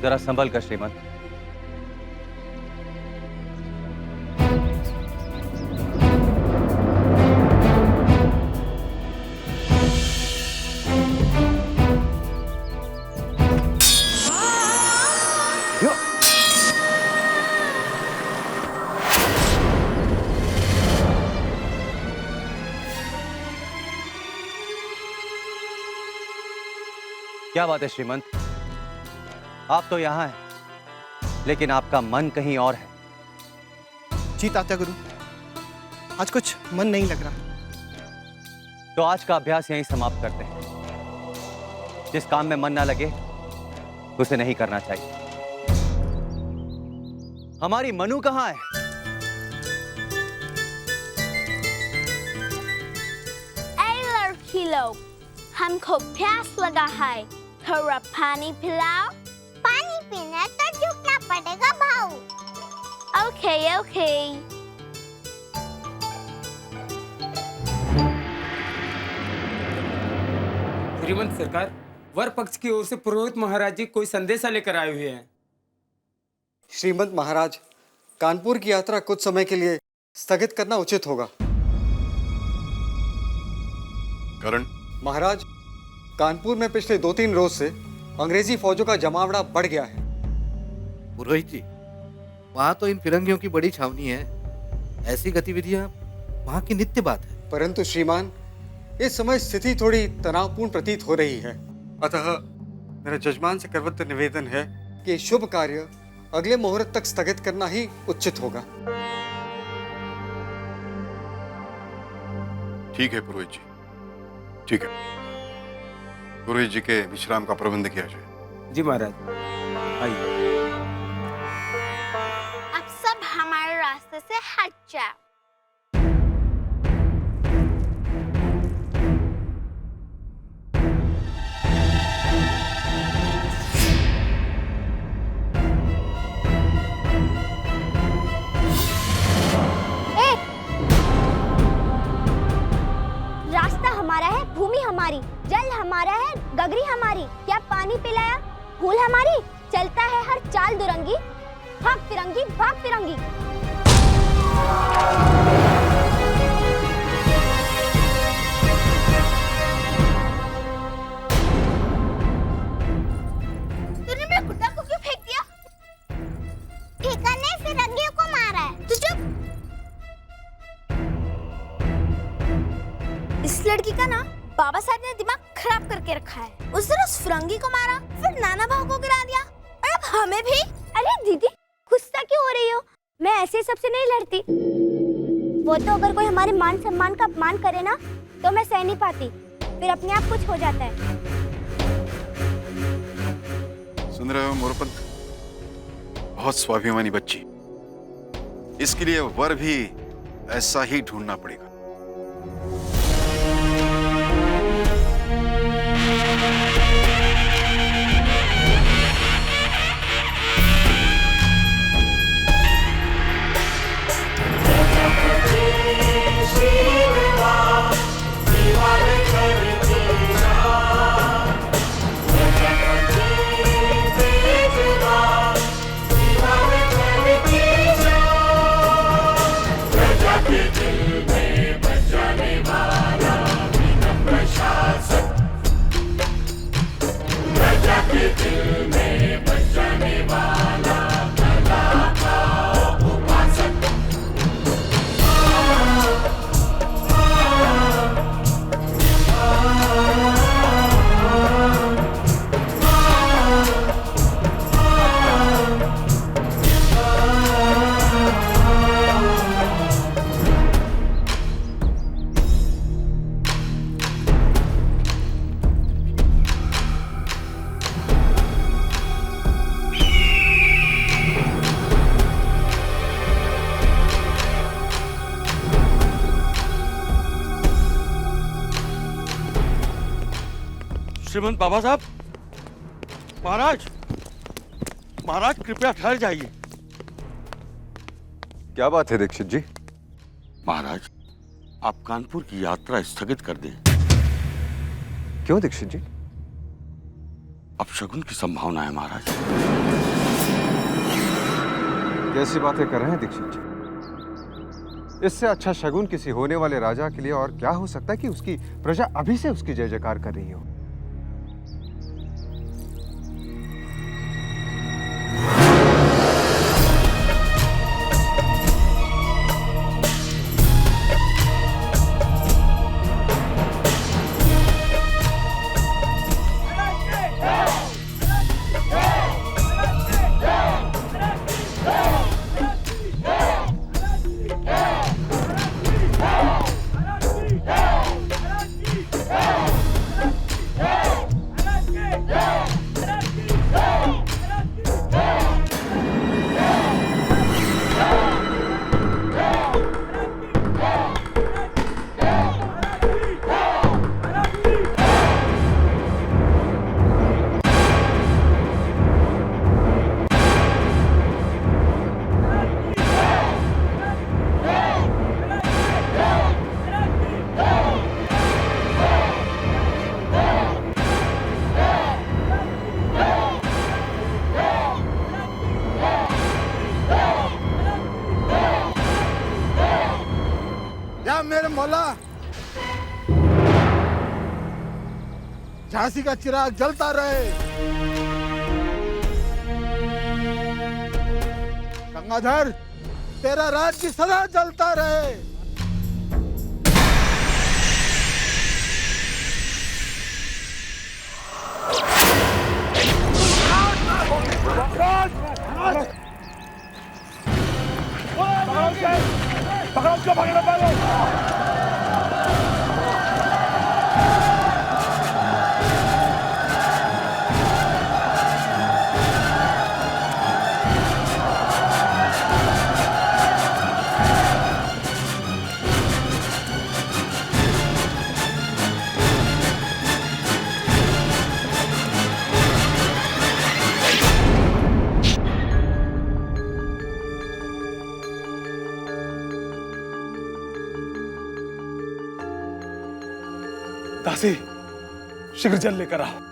जरा संभल कर श्रीमंत। क्या बात है श्रीमंत, आप तो यहां हैं लेकिन आपका मन कहीं और है। जी तात्या गुरु, आज कुछ मन नहीं लग रहा। तो आज का अभ्यास यहीं समाप्त करते हैं। जिस काम में मन ना लगे उसे नहीं करना चाहिए। हमारी मनु कहां है? ऐ लड़की लोग, हमको प्यास लगा है, थोड़ा पानी पिलाओ। पानी पीना तो झुकना पड़ेगा भाऊ। Okay okay. श्रीमंत सरकार, वर पक्ष की ओर से पुरोहित महाराज जी कोई संदेशा लेकर आए हुए हैं। श्रीमंत महाराज, कानपुर की यात्रा कुछ समय के लिए स्थगित करना उचित होगा। कारण? महाराज, कानपुर में पिछले 2-3 रोज से अंग्रेजी फौजों का जमावड़ा बढ़ गया है। पुरोहित जी, वहाँ तो इन फिरंगियों की बड़ी छावनी है। ऐसी गतिविधियां वहाँ की नित्य बात है। परंतु श्रीमान, इस समय स्थिति थोड़ी तनावपूर्ण प्रतीत हो रही है। अतः मेरा जजमान से करवत्त निवेदन है कि शुभ कार्य अगले मुहूर्त तक स्थगित करना ही उचित होगा। ठीक है पुरोहित जी, ठीक है। पुरोहित जी के विश्राम का प्रबंध किया जाए। जी महाराज, आइए। अब सब हमारे रास्ते से हट जाओ। रास्ता हमारा है, भूमि हमारी, जल हमारा है, गगरी हमारी, क्या पानी पिलाया, फूल हमारी, चलता है हर चाल दुरंगी, भाग फिरंगी भाग फिरंगी। तूने मेरे गुड्डा को क्यों फेंक दिया? ठेका ने फिरंगियों को मारा है। तू चुप। इस लड़की का ना बाबा साहब ने दिमाग खराब करके रखा है। उस दिन उस फिरंगी को मारा, फिर नाना भाव को गिरा दिया, और अब हमें भी। अरे दीदी, गुस्सा क्यों हो रही हो? मैं ऐसे सबसे नहीं लड़ती। वो तो अगर कोई हमारे मान सम्मान का अपमान करे ना, तो मैं सह नहीं पाती, फिर अपने आप कुछ हो जाता है। सुन रहे हो मोरपंथ? बहुत स्वाभिमानी बच्ची। इसके लिए वर भी ऐसा ही ढूंढना पड़ेगा। श्रीमंत बाबा साहब, महाराज, महाराज कृपया ठहर जाइए। क्या बात है दीक्षित जी? महाराज, आप कानपुर की यात्रा स्थगित कर दें। क्यों दीक्षित जी? अपशगुन की संभावना है महाराज। कैसी बातें कर रहे हैं दीक्षित जी? इससे अच्छा शगुन किसी होने वाले राजा के लिए और क्या हो सकता है कि उसकी प्रजा अभी से उसकी जय जयकार कर रही हो। या मेरे मौला, झांसी का चिराग जलता रहे। गंगाधर, तेरा राज्य सदा जलता रहे। पकड़ो उसको, पकड़ो। दासी, शीघ्र जल लेकर आओ।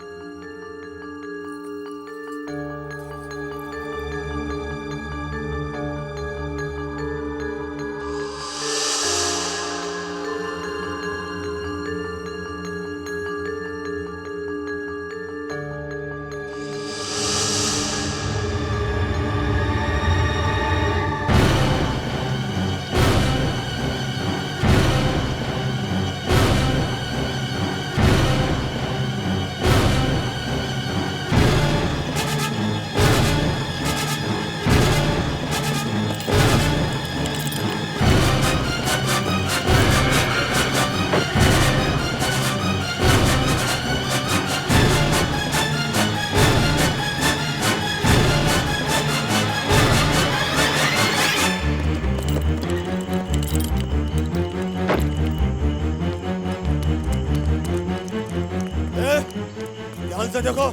ध्यान से देखो,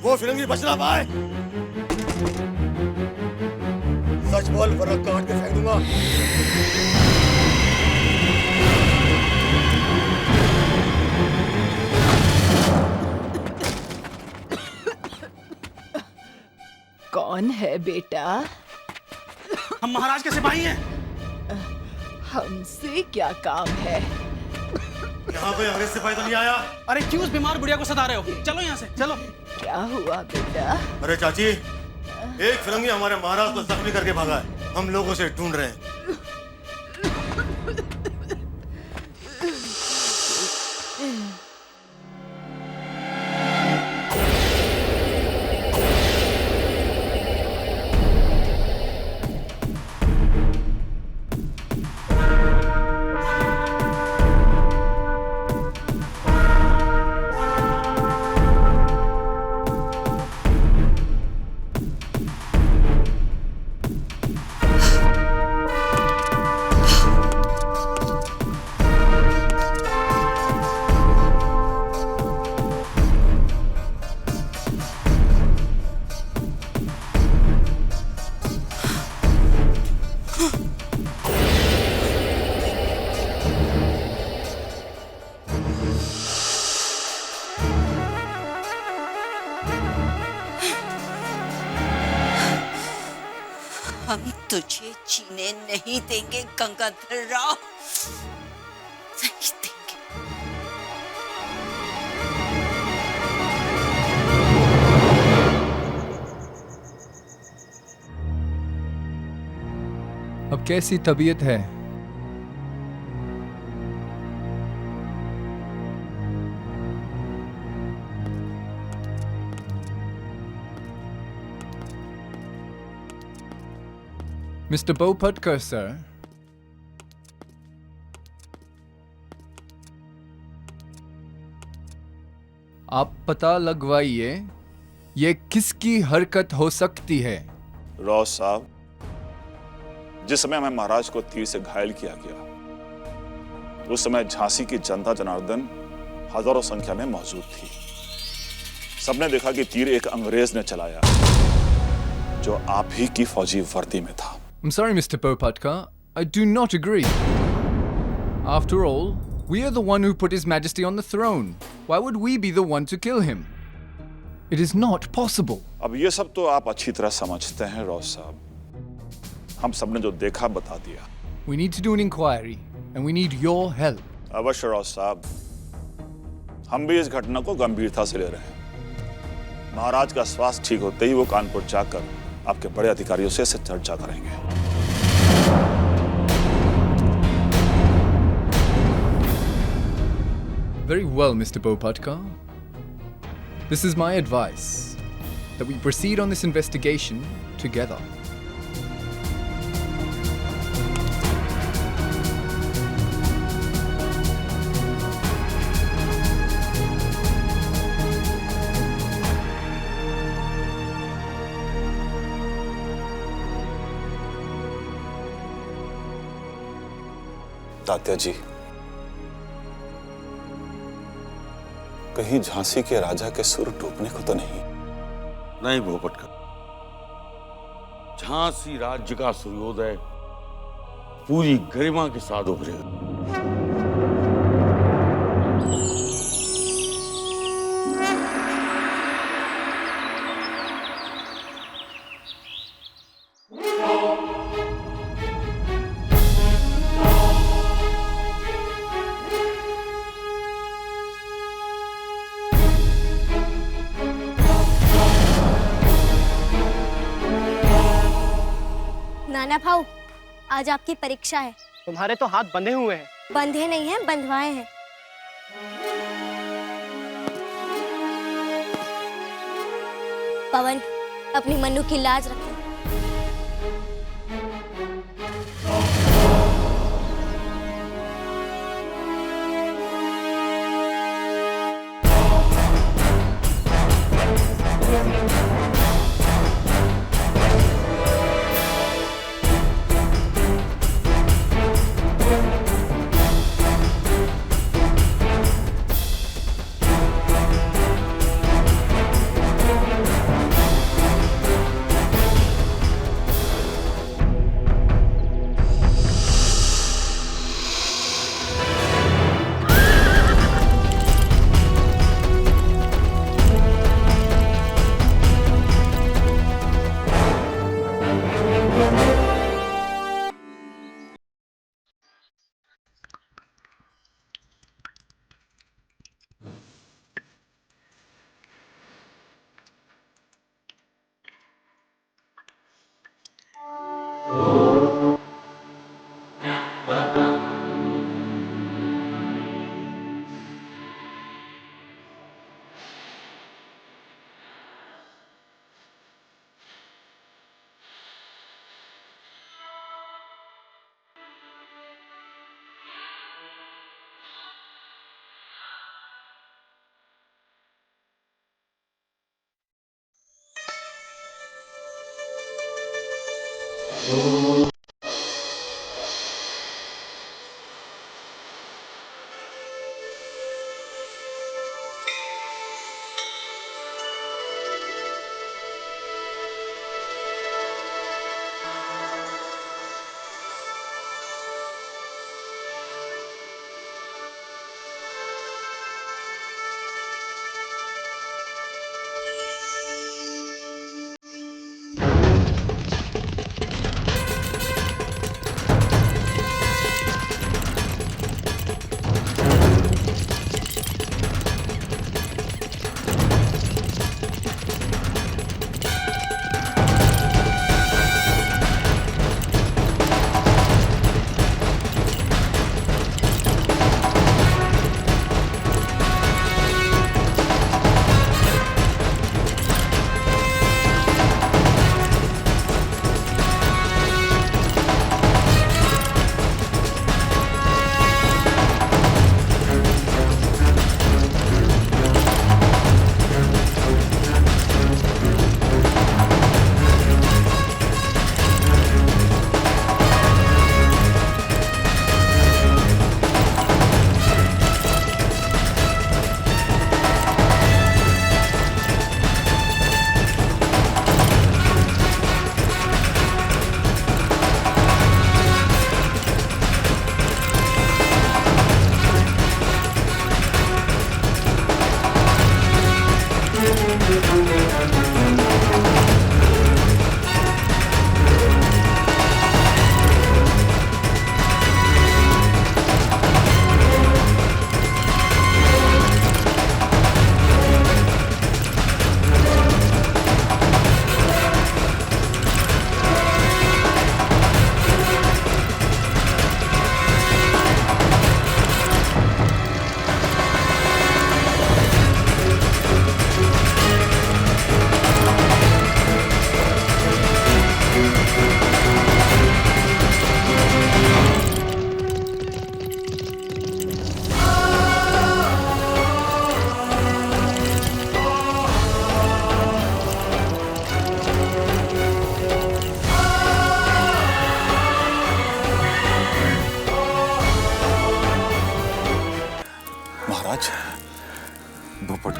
वो फिरंगी बच ना पाए। सच बोल वरना काट के फेंक दूंगा। कौन है बेटा? हम महाराज के सिपाही हैं। हमसे क्या काम है? यहाँ कोई अंग्रेज सिपाही तो नहीं आया? अरे क्यों उस बीमार बुढ़िया को सता रहे हो? चलो यहाँ से, चलो। क्या हुआ बेटा? अरे चाची, एक फिरंगी हमारे महाराज को जख्मी करके भागा है। हम लोग उसे ढूंढ रहे हैं। हम तुझे जीने नहीं देंगे गंगाधर राव, नहीं देंगे। अब कैसी तबीयत है? Mr. Bopudkar, sir. आप पता लगवाइए ये किसकी हरकत हो सकती है। राव साहब, जिस समय हमें महाराज को तीर से घायल किया गया उस समय झांसी की जनता जनार्दन हजारों संख्या में मौजूद थी। सबने देखा कि तीर एक अंग्रेज ने चलाया जो आप ही की फौजी वर्दी में था। I'm sorry, Mr. Bopudkar. I do not agree. After all, we are the one who put His Majesty on the throne. Why would we be the one to kill him? It is not possible. अब ये सब तो आप अच्छी तरह समझते हैं राव साहब। हम सबने जो देखा बता दिया। We need to do an inquiry, and we need your help. अवश्य राव साहब, हम भी इस घटना को गंभीरता से ले रहे हैं। महाराज का स्वास्थ्य ठीक होते ही वो कानपुर जाकर आपके बड़े अधिकारियों से इसे चर्चा करेंगे। Very well, Mr. Bopudkar. This is my advice, that we proceed on this investigation together. Tatya जी, कहीं झांसी के राजा के सुर टूटने को तो नहीं? नहीं भोपटकर, झांसी राज्य का सूर्योदय पूरी गरिमा के साथ उभरेगा। नाना भाऊ, आज आपकी परीक्षा है। तुम्हारे तो हाथ बंधे हुए हैं। बंधे नहीं हैं, बंधवाए हैं। पवन, अपनी मन्नू की लाज रखो।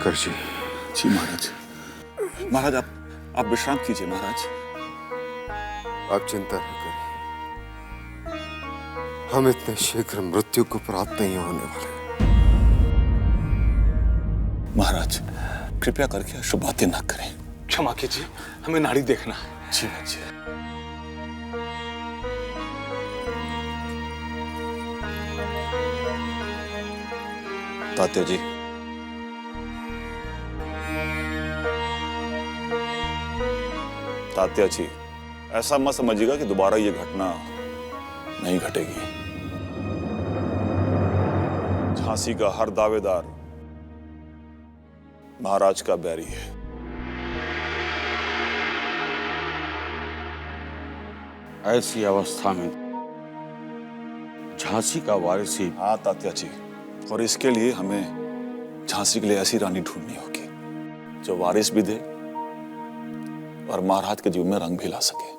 शंकर जी। जी महाराज। महाराज आप विश्राम कीजिए महाराज। आप चिंता न करें, हम इतने शीघ्र मृत्यु को प्राप्त नहीं होने वाले। महाराज कृपया करके अशुभ बातें न करें। क्षमा कीजिए, हमें नाड़ी देखना है। जी बच्चे। तात्या जी, तात्या जी, ऐसा मत समझिएगा कि दोबारा ये घटना नहीं घटेगी। झांसी का हर दावेदार महाराज का बैरी है। ऐसी अवस्था में झांसी का वारिस ही। हाँ तात्या जी, और इसके लिए हमें झांसी के लिए ऐसी रानी ढूंढनी होगी जो वारिस भी दे और महाराज के जीवन में रंग भी ला सके।